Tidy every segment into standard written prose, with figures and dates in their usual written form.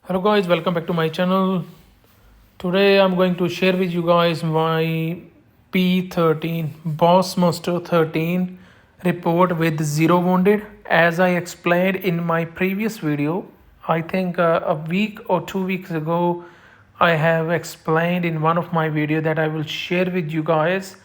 Hello guys, welcome back to my channel. Today I'm going to share with you guys my P13 Boss Monster 13 report with zero wounded. As I explained in my previous video, I think a week or 2 weeks ago, I have explained in one of my video that I will share with you guys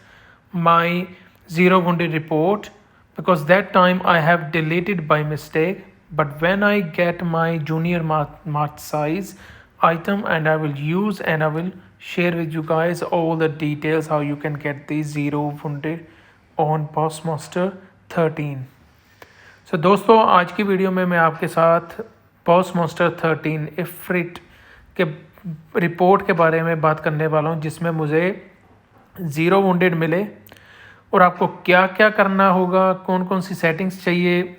my zero wounded report because that time I have deleted by mistake. But when I get my junior march size item, and I will use and I will share with you guys all the details how you can get the zero wounded on Boss Monster 13. सो दोस्तों, आज की video में मैं आपके साथ boss monster 13 इफ्रिट के report के बारे में बात करने वाला हूं, जिसमें मुझे ज़ीरो वुंडेड मिले और आपको क्या क्या करना होगा, कौन कौन सी सेटिंग्स चाहिए,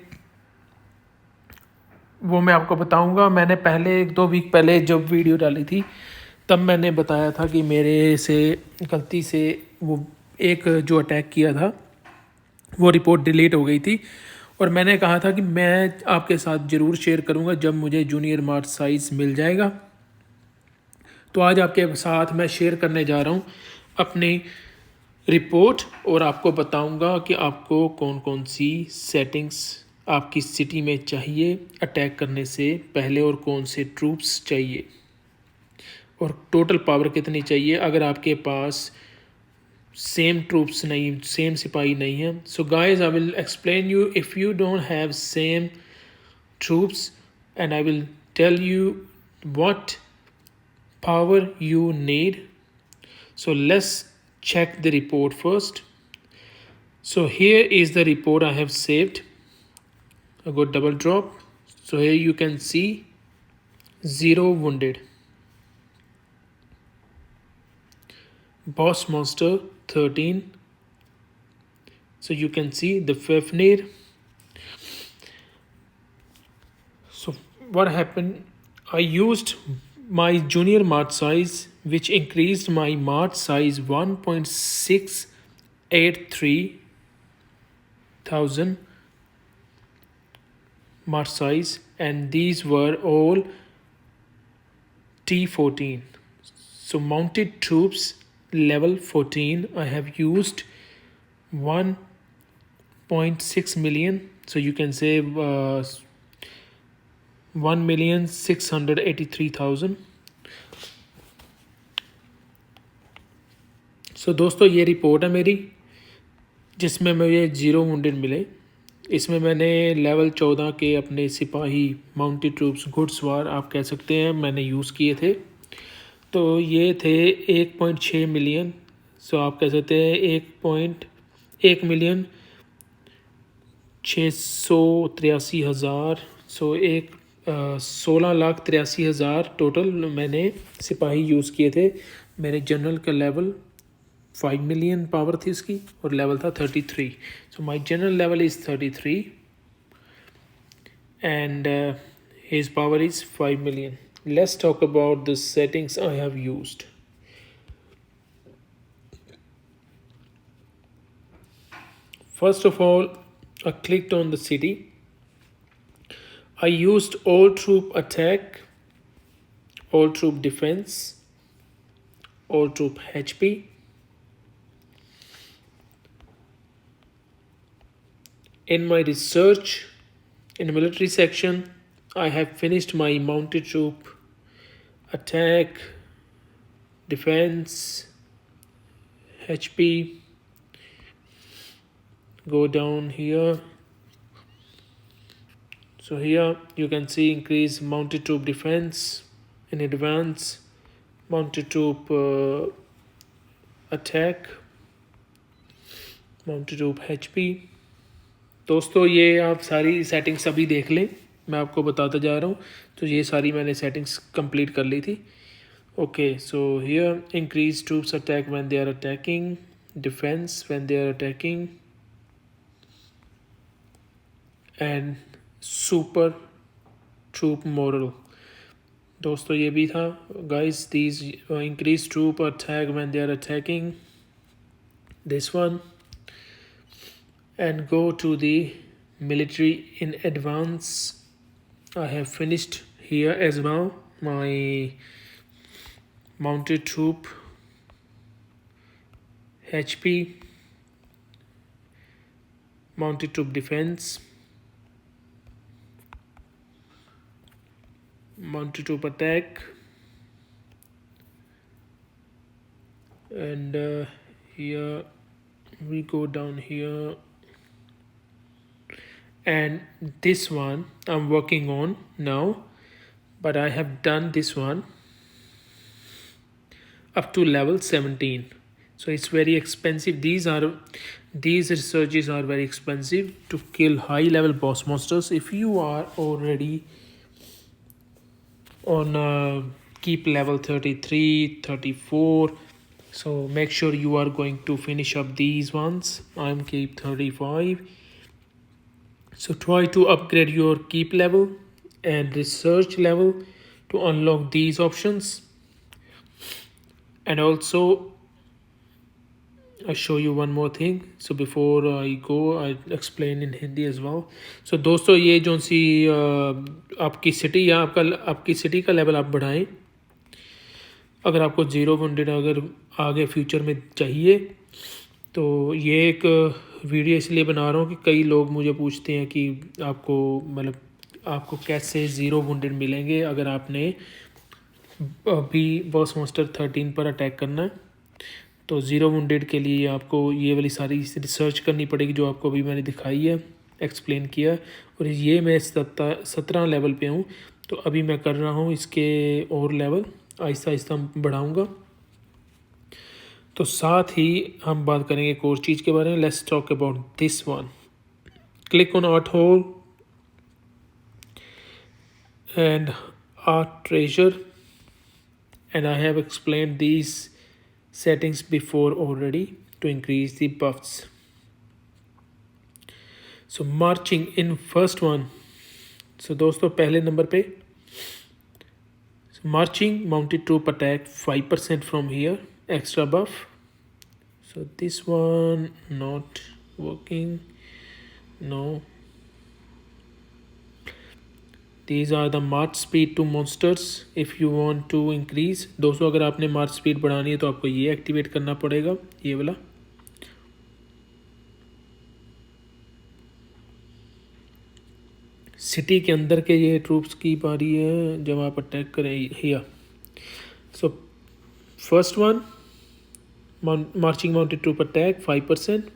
वो मैं आपको बताऊंगा। मैंने पहले 1-2 वीक पहले जब वीडियो डाली थी तब मैंने बताया था कि मेरे से गलती से वो एक जो अटैक किया था वो रिपोर्ट डिलीट हो गई थी, और मैंने कहा था कि मैं आपके साथ ज़रूर शेयर करूंगा जब मुझे जूनियर मार्च साइज़ मिल जाएगा। तो आज आपके साथ मैं शेयर करने जा रहा हूं अपनी रिपोर्ट और आपको बताऊंगा कि आपको कौन कौन सी सेटिंग्स आपकी सिटी में चाहिए अटैक करने से पहले, और कौन से ट्रूप्स चाहिए और टोटल पावर कितनी चाहिए अगर आपके पास सेम ट्रूप्स नहीं, सेम सिपाही नहीं है। So guys, I will explain you if you don't have same troops, and I will tell you what power you need. So let's check the report first. So here is the report I have saved. I got double drop. So here you can see zero wounded. Boss Monster 13. So you can see the Fafnir. So what happened? I used my junior march size, which increased my march size 1.683 thousand march size, and these were all T14. So mounted troops level 14, I have used 1.6 million. So you can say 1,683,000. सो दोस्तों, ये report है मेरी जिसमें मुझे zero wounded मिले। इसमें मैंने level 14 के अपने सिपाही, माउंटेड ट्रूप्स, घुड़सवार आप कह सकते हैं, मैंने यूज़ किए थे। तो ये थे 1.6 मिलियन। सो आप कह सकते हैं 1.1 मिलियन 683,000। सो 16,83,000 टोटल मैंने सिपाही यूज़ किए थे। मेरे जनरल का लेवल 5 मिलियन पावर थी इसकी, और लेवल था 33। So my general level is 33 and his power is 5 million. Let's talk about the settings I have used. First of all, I clicked on the city. I used all troop attack, all troop defense, all troop HP. In my research, in the military section, I have finished my mounted troop attack, defense, HP. Go down here. So here you can see increase mounted troop defense in advance, mounted troop attack, mounted troop HP. दोस्तों, ये आप सारी settings अभी देख लें, मैं आपको बताता जा रहा हूँ। तो ये सारी मैंने सेटिंग्स कंप्लीट कर ली थी। Okay, so here increase troops attack when they are attacking, defence when they are attacking, and super troop morale. दोस्तों, ये भी था guys. These increase troop attack when they are attacking, this one, and go to the military in advance. I have finished here as well. my mounted troop HP, mounted troop defense, mounted troop attack, and here we go down here, and this one I'm working on now, but I have done this one up to level 17. So it's very expensive. These researches are very expensive to kill high level boss monsters. If you are already on keep level 33, 34, so make sure you are going to finish up these ones. I'm keep 35. So try to upgrade your keep level and research level to unlock these options. And also I show you one more thing. So before I go, I explain in Hindi as well. So दोस्तों ये जो सी आपकी city या आपकी city का level आप बढ़ाएं, अगर आपको 0 वुंडेड अगर आगे फ्यूचर में चाहिए, तो ये एक वीडियो इसलिए बना रहा हूँ कि कई लोग मुझे पूछते हैं कि आपको मतलब आपको कैसे 0 वुंडेड मिलेंगे अगर आपने अभी बॉस मॉन्स्टर 13 पर अटैक करना है। तो 0 वुंडेड के लिए आपको ये वाली सारी रिसर्च करनी पड़ेगी जो आपको अभी मैंने दिखाई है, एक्सप्लेन किया। और ये मैं 17 लेवल पे हूँ, तो अभी मैं कर रहा हूँ इसके और लेवल आहिस्ता आहिस्ता बढ़ाऊँगा। तो साथ ही हम बात करेंगे एक और चीज़ के बारे में। Let's talk about this one. Click on art hole and art treasure, and I have explained these settings before already to increase the buffs. So marching in first one, so दोस्तों पहले नंबर पे marching mounted troop attack 5% from here, extra buff. So this one not working, no. These are the march speed to monsters if you want to increase. दोस्तों अगर आपने मार्च speed बढ़ानी है तो आपको ये एक्टिवेट करना पड़ेगा, ये वाला। सिटी के अंदर के ये ट्रूप्स की बारी है जब आप अटैक करें here. So first one marching mounted troop attack 5%,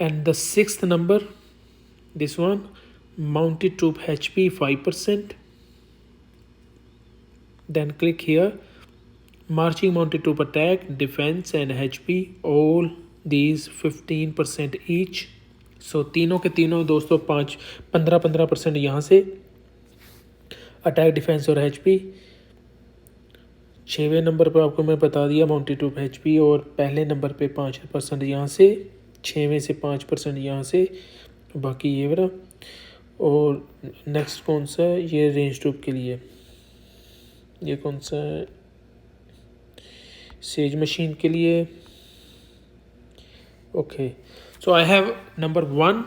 and the 6th number this one mounted troop HP 5%. Then click here, marching mounted troop attack, defense and HP, all these 15% each. So तीनों के तीनों दोस्तों 15% यहाँ से attack, defence और HP। 6वें number पर आपको मैं बता दिया माउंटेड ट्रूप HP, और पहले नंबर पे 5% यहाँ से, 6वें से 5% यहाँ से, बाकी ये वाला। और नेक्स्ट कौन सा है, ये रेंज ट्रूप के लिए, ये कौन सा है, सेज मशीन के लिए। Okay, so I have number 1,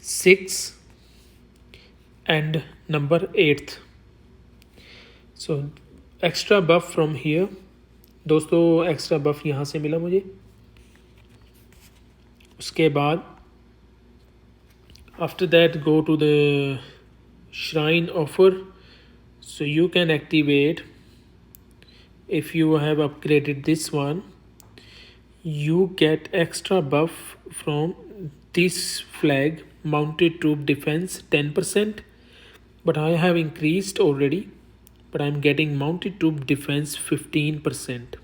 6 and number 8th। So extra buff from here दोस्तों, एक्स्ट्रा बफ यहाँ से मिला मुझे। उसके बाद after that go to the shrine offer, so you can activate, if you have upgraded this one, you get extra buff from this flag, mounted troop defense 10%, but I have increased already, but I'm getting mounted troop defense 15%.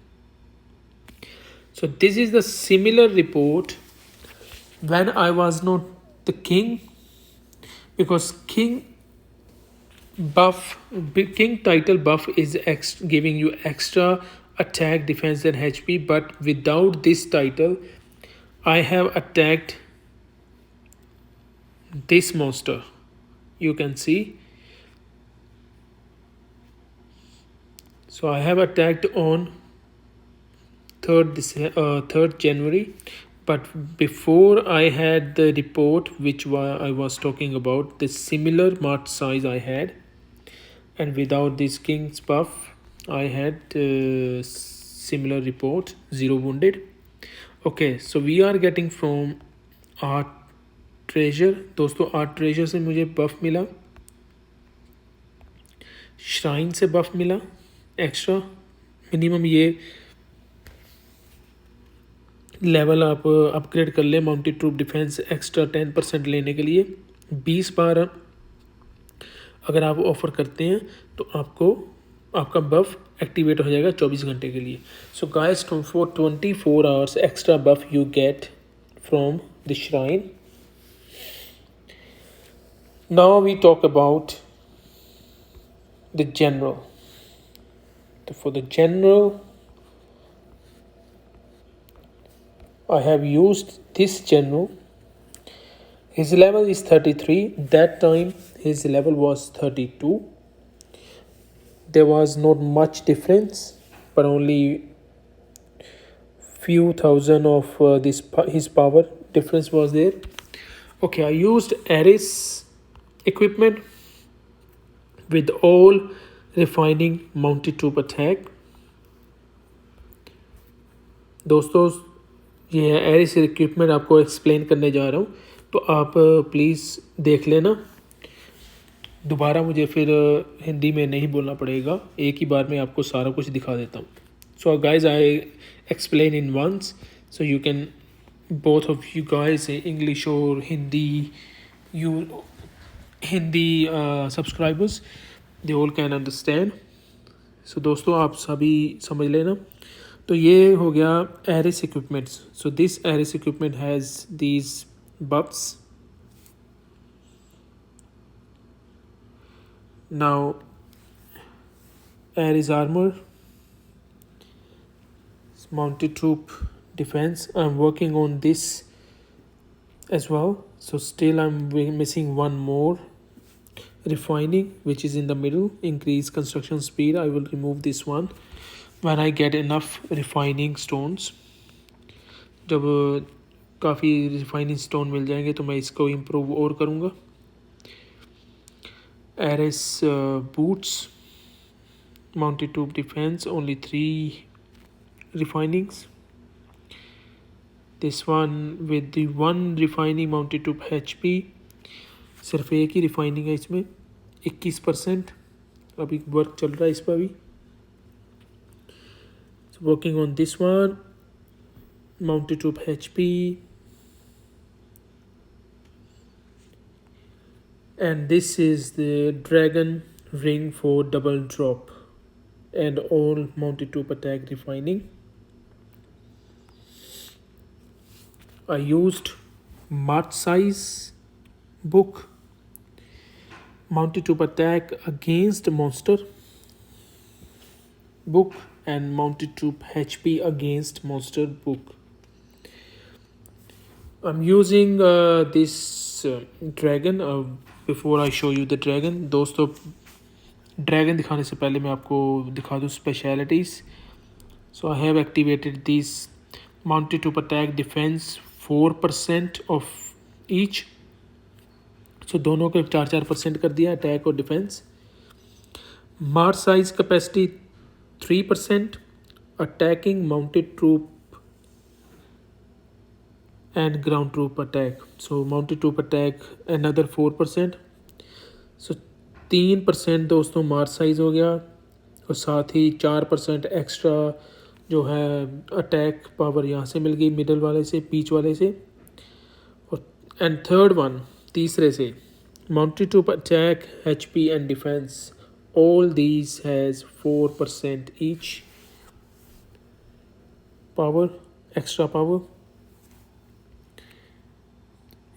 So this is the similar report when I was not the king, because king title buff is giving you extra attack, defense and HP, but without this title I have attacked this monster, you can see. So I have attacked on 3rd January, but before I had the report which I was talking about, the similar march size I had, and without this king's buff I had similar report, 0 wounded. Okay, so we are getting from art treasure. दोस्तों art treasure से मुझे बफ मिला, shrine से बफ मिला extra minimum. ये level आप upgrade कर ले माउंटेड ट्रूप डिफेंस एक्स्ट्रा 10% लेने के लिए 20 बार अगर आप ऑफर करते हैं तो आपका बफ एक्टिवेट हो जाएगा 24 घंटे के लिए। So guys for 24 hours extra buff you get from the shrine. Now we talk about the general. तो for the general I have used this general. His level is 33. That time his level was 32. There was not much difference, but only few thousand of his power difference was there. Okay, I used Ares equipment with all refining mounted troop attack. दोस्तों ये है Eris equipment, आपको explain करने जा रहा हूँ, तो आप प्लीज़ देख लेना। दोबारा मुझे फिर हिंदी में नहीं बोलना पड़ेगा, एक ही बार में आपको सारा कुछ दिखा देता हूँ। So guys I explain in once so you can both of you guys English और Hindi subscribers they all can understand. So दोस्तों आप सभी समझ लेना। तो ये हो गया Ares equipments. So this Ares equipment has these buffs. Now Ares armour, mounted troop defense, I'm working on this as well. So still I'm missing one more refining which is in the middle, increase construction speed. I will remove this one when I get enough refining stones। जब काफ़ी refining stone मिल जाएंगे तो मैं इसको improve और करूँगा। Ares boots, mounted troop defence, only 3 refinings. This one with the 1 refining mounted to HP, सिर्फ एक ही रिफाइनिंग है इसमें, 21%। अभी वर्क चल रहा है इस पर भी। Working on this one mounted to HP, and this is the dragon ring for double drop and all mounted to attack refining। I used March size book, mounted to attack against monster book, and mounted troop HP against monster book। I'm using this dragon। Before I show you the dragon, दोस्तों dragon दिखाने से पहले मैं आपको दिखा दूँ specialities. So I have activated this mounted to attack defence 4% of each. So दोनों को 4% कर दिया, अटैक और defence. March size capacity 3%, attacking mounted troop and ground troop attack. So mounted troop attack another 4%। So 3% दोस्तों मार्च size हो गया, और साथ ही 4% एक्स्ट्रा जो है अटैक पावर यहाँ से मिल गई, मिडल वाले से, बीच वाले से। और एंड थर्ड वन तीसरे से, mounted troop attack HP and defence, all these has 4% each power, extra power.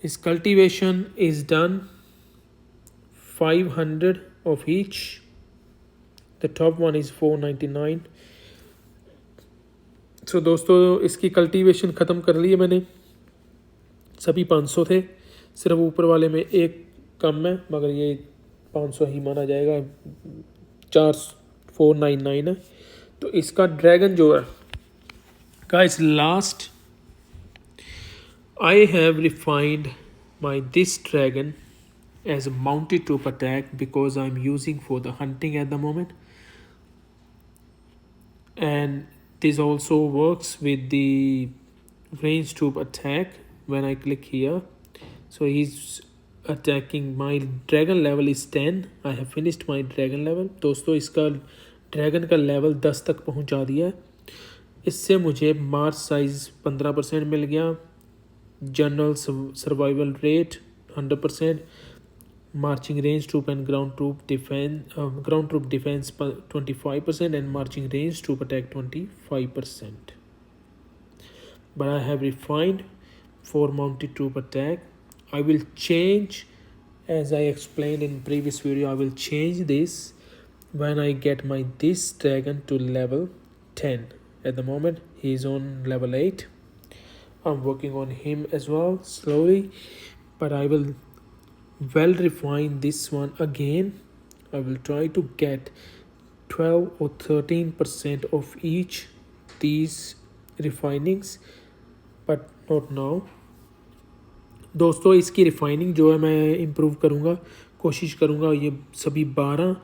His cultivation is done 500 of each. The top one is 499। So दोस्तों इसकी कल्टीवेशन ख़त्म कर ली है मैंने, सभी 500 थे, सिर्फ ऊपर वाले में एक कम है, मगर ये 500 ही माना जाएगा, 499 है। तो इसका ड्रैगन जो है guys, last I have refined my this dragon as a mounted troop attack because I'm using for the hunting at the moment. And this also works with the range troop attack when I click here. So he's attacking. My dragon level is 10. I have finished my dragon level. दोस्तों इसका dragon का level 10 तक पहुंचा दिया है. इससे मुझे मार्च size 15% मिल गया, general survival rate 100%, marching range troop and ground troop defense 25%, and marching range troop attack 25%. But I have refined for mounted troop attack. I will change, as I explained in previous video, I will change this when I get my this dragon to level 10. At the moment he is on level 8. I'm working on him as well slowly, but I will well refine this one again. I will try to get 12 or 13% of each these refinings, but not now. दोस्तों इसकी refining जो है मैं improve करूँगा, कोशिश करूँगा ये सभी 12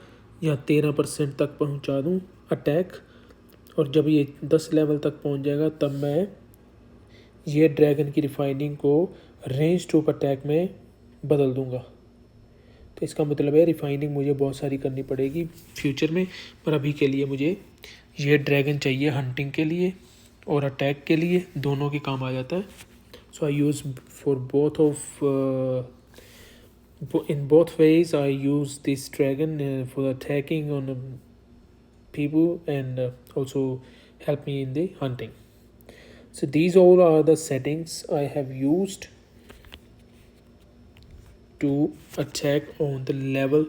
या 13% तक पहुँचा दूँ अटैक, और जब ये 10 लेवल तक पहुँच जाएगा तब मैं ये ड्रैगन की रिफाइनिंग को रेंज ट्रूप अटैक में बदल दूँगा. तो इसका मतलब है रिफाइनिंग मुझे बहुत सारी करनी पड़ेगी फ्यूचर में, पर अभी के लिए मुझे ये ड्रैगन चाहिए हंटिंग के लिए और अटैक के लिए, दोनों के काम आ जाता है. So I use for both of in both ways. I use this dragon for attacking on people and also help me in the hunting. So these all are the settings I have used to attack on the level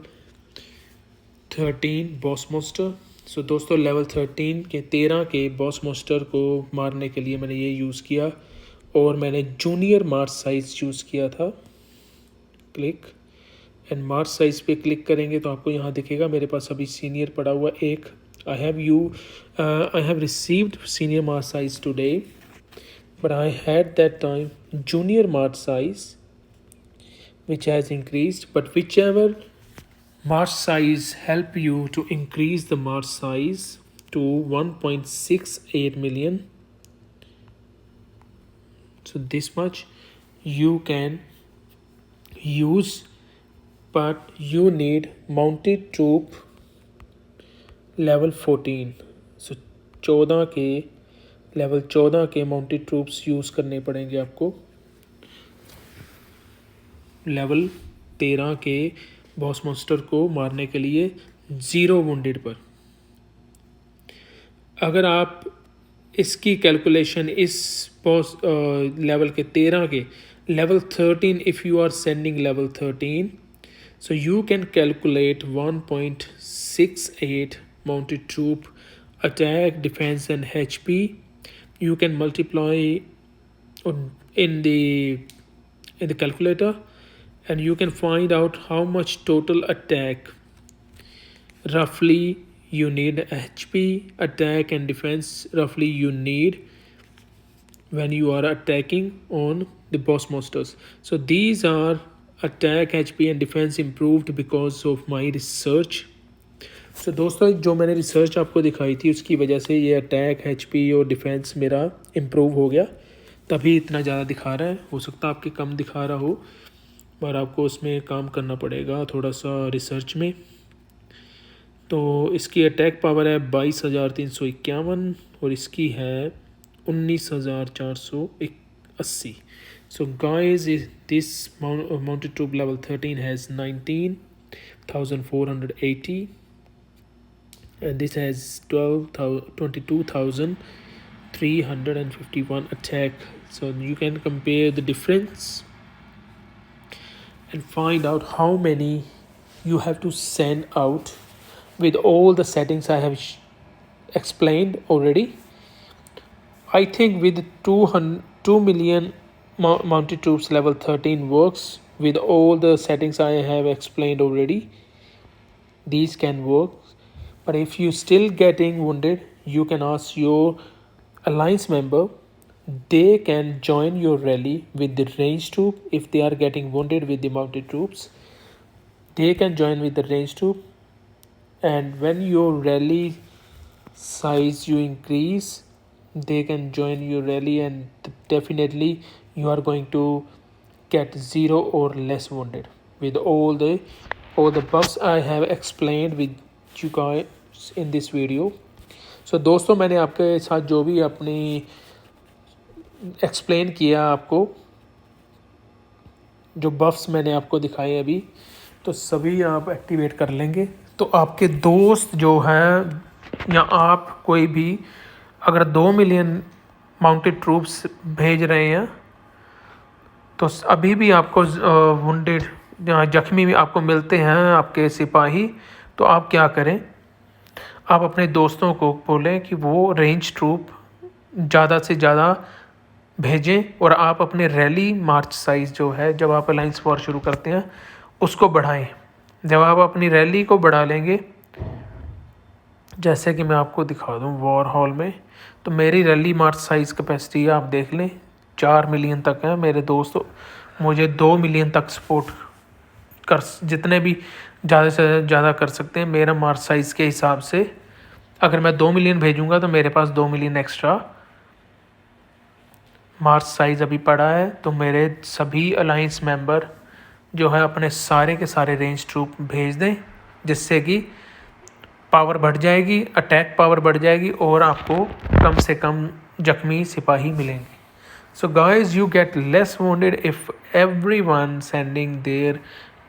13 boss monster. So दोस्तों level 13 के boss monster को मारने के लिए मैंने ये use किया, और मैंने जूनियर मार्च साइज चूज़ किया था. क्लिक एंड मार्च साइज पे क्लिक करेंगे तो आपको यहाँ दिखेगा मेरे पास अभी सीनियर पड़ा हुआ एक. I have received senior March size today, but I had that time junior March size which has increased. But whichever march size help you to increase the march size to 1.68 million, so this much you can use, but you need mounted troop level 14. so 14 के level 14 के mounted troops use करने पड़ेंगे आपको level 13 के boss monster को मारने के लिए 0 वुंडेड पर. अगर आप इसकी कैलकुलेशन इस बॉस लेवल के 13 के level 13, if you are sending level 13, so you can calculate 1.68 mounted troop attack, defense and HP. You can multiply in the calculator, and you can find out how much total attack roughly you need, HP, attack and defense roughly you need when you are attacking on the boss monsters. So these are attack, HP and defense improved because of my research. So दोस्तों जो मैंने research आपको दिखाई थी उसकी वजह से ये अटैक, HP और डिफेंस मेरा इम्प्रूव हो गया, तभी इतना ज़्यादा दिखा रहा है. हो सकता है आपके कम दिखा रहा हो, पर आपको उसमें काम करना पड़ेगा थोड़ा सा रिसर्च में. तो इसकी अटैक पावर है 22,351 और इसकी है 19,480. So guys, this mounted troop level 13 has 19,480 and this has 22,351 attack. So you can compare the difference and find out how many you have to send out with all the settings I have explained already. I think with 2 million mounted troops level 13 works with all the settings I have explained already. These can work, but if you still getting wounded, you can ask your alliance member. They can join your rally with the range troop if they are getting wounded with the mounted troops. they can join with the range troop, and when your rally size you increase, they can join your rally, and definitely you are going to get 0 or less wounded with all the buffs I have explained with you guys in this video. So दोस्तों, मैंने आपके साथ जो भी अपनी explain किया आपको, जो बफ्स मैंने आपको दिखाए अभी, तो सभी आप एक्टिवेट कर लेंगे। तो आपके दोस्त जो हैं या आप कोई भी अगर 2 मिलियन माउंटेड ट्रूप्स भेज रहे हैं, तो अभी भी आपको वुंडेड जख्मी भी आपको मिलते हैं आपके सिपाही, तो आप क्या करें, आप अपने दोस्तों को बोलें कि वो रेंज ट्रूप ज़्यादा से ज़्यादा भेजें, और आप अपने रैली मार्च साइज़ जो है, जब आप अलाइंस वॉर शुरू करते हैं, उसको बढ़ाएं। जब आप अपनी रैली को बढ़ा लेंगे, जैसे कि मैं आपको दिखा दूं वॉर हॉल में, तो मेरी रैली मार्च साइज़ कैपेसिटी आप देख लें 4 मिलियन तक है। मेरे दोस्त मुझे 2 मिलियन तक सपोर्ट कर, जितने भी ज़्यादा से ज़्यादा कर सकते हैं मेरा मार्च साइज़ के हिसाब से। अगर मैं 2 मिलियन भेजूँगा तो मेरे पास 2 मिलियन एक्स्ट्रा मार्च साइज़ अभी पड़ा है। तो मेरे सभी अलाइंस मेंबर जो है अपने सारे के सारे रेंज ट्रूप भेज दें, जिससे कि पावर बढ़ जाएगी, अटैक पावर बढ़ जाएगी, और आपको कम से कम जख्मी सिपाही मिलेंगे। So guys, you get less wounded if everyone sending their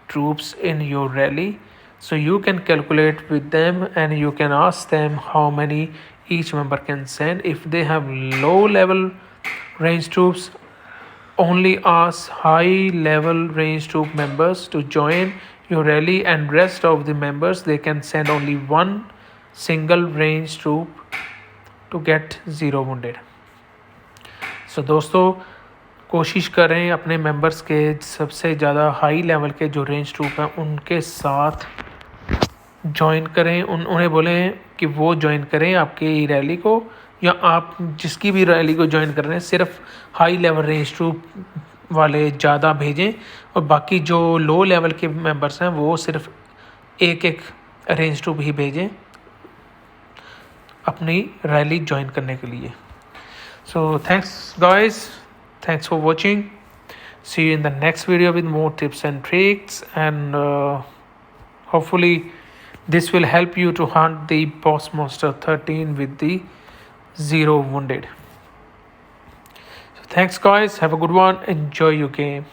troops in your rally. So you can calculate with them and you can ask them how many each member can send. If they have low level range troops, only ask high level range troop members to join your rally, and rest of the members they can send only one single range troop to get 0 wounded. सो दोस्तों, कोशिश करें अपने members के सबसे ज़्यादा high level के जो range troop हैं उनके साथ ज्वाइन करें, उन्हें बोलें कि वो ज्वाइन करें आपकी रैली को, या आप जिसकी भी रैली को ज्वाइन कर रहे हैं सिर्फ हाई लेवल रेंज ट्रूप वाले ज़्यादा भेजें, और बाकी जो लो लेवल के मेंबर्स हैं वो सिर्फ एक एक रेंज ट्रूप ही भेजें अपनी रैली ज्वाइन करने के लिए। So thanks guys, thanks for watching. See you in the next video with more tips and tricks, and hopefully this will help you to hunt the boss monster 13 with the 0 wounded. So thanks guys, have a good one, enjoy your game.